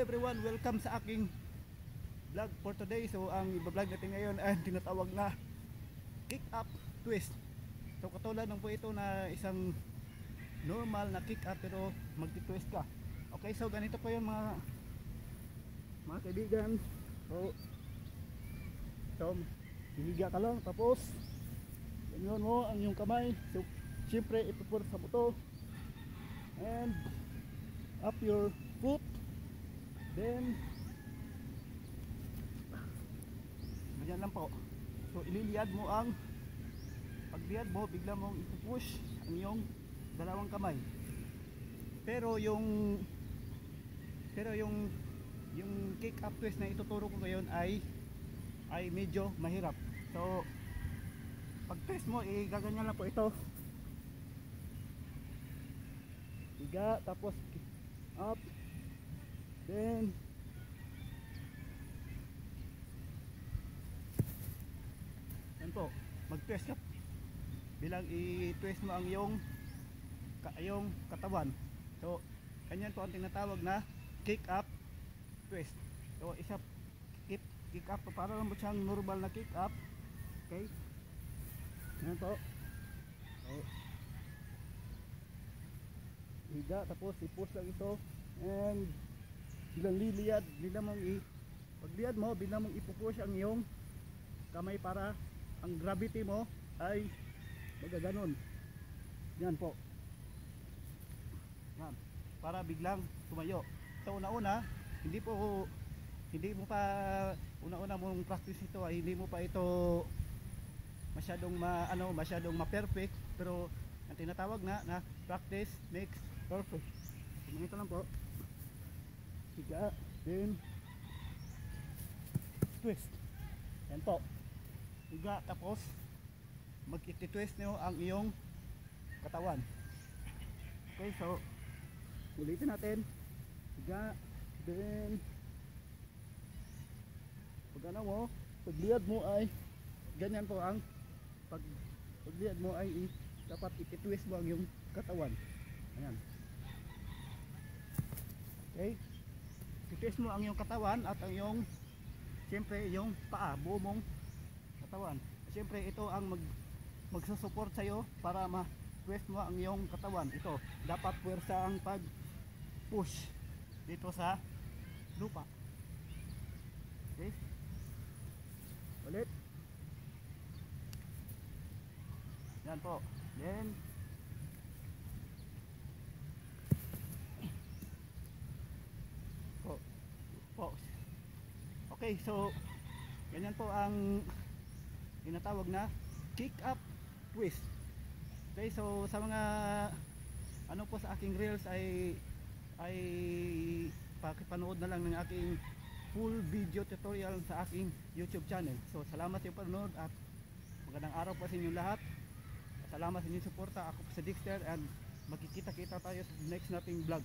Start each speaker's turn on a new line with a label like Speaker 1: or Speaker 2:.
Speaker 1: everyone, welcome sa aking vlog for today. So ang i-vlog natin ngayon ay tinatawag na kick up twist. So katulad ng po ito na isang normal na kick up pero magti-twist ka. Okay, so ganito po yun mga kaibigan. So hiliga ka lang, tapos ganyan mo ang iyong kamay. So siyempre ipupur sa buto and up your foot, then ganyan lang po. So ililiyad mo ang pagliyad mo, bigla mong ipupush ang iyong dalawang kamay. Pero yung kick up twist na ituturo ko ngayon ay medyo mahirap. So pag twist mo, gaganyan lang po ito. Higa, tapos up, then yan po, mag-twist ka bilang i-twist mo ang iyong katawan. So ganyan po ang tinatawag na kick up twist. So isa kick up, para lang po siyang normal na kick up. Okay, yan po. So higa, tapos i-push lang ito and bilang liliyad, pagliyad mo, bilang mong ipupush ang iyong kamay para ang gravity mo ay magaganon. Yan po, yan, para biglang tumayo. So una-una, una-una mong practice ito ay hindi mo pa ito masyadong ma-perfect, pero ang tinatawag na practice makes perfect. Ito lang po. Higa, then twist. Yan po. Higa, tapos mag-twist nyo ang iyong katawan. Okay, so ulitin natin. Higa, then pagliyad mo ay ganyan po ang pagliyad mo ay dapat i-twist mo ang iyong katawan. Ayan. Okay, i-twist mo ang iyong katawan at ang iyong, siyempre yung paa, buo mong katawan. Siyempre ito ang magsusupport sa iyo para ma-twist mo ang iyong katawan. Ito, dapat puwersa ang pag-push dito sa lupa. Okay, ulit. Yan po. Then okay, so ganyan po ang tinatawag na kick up twist. Okay, so sa mga po sa aking reels ay pakipanood na lang ng aking full video tutorial sa aking YouTube channel. So salamat sa panonood at magandang araw po sa inyong lahat. Salamat sa inyong suporta. Ako po si Dexter and magkikita-kita tayo sa next nating vlog.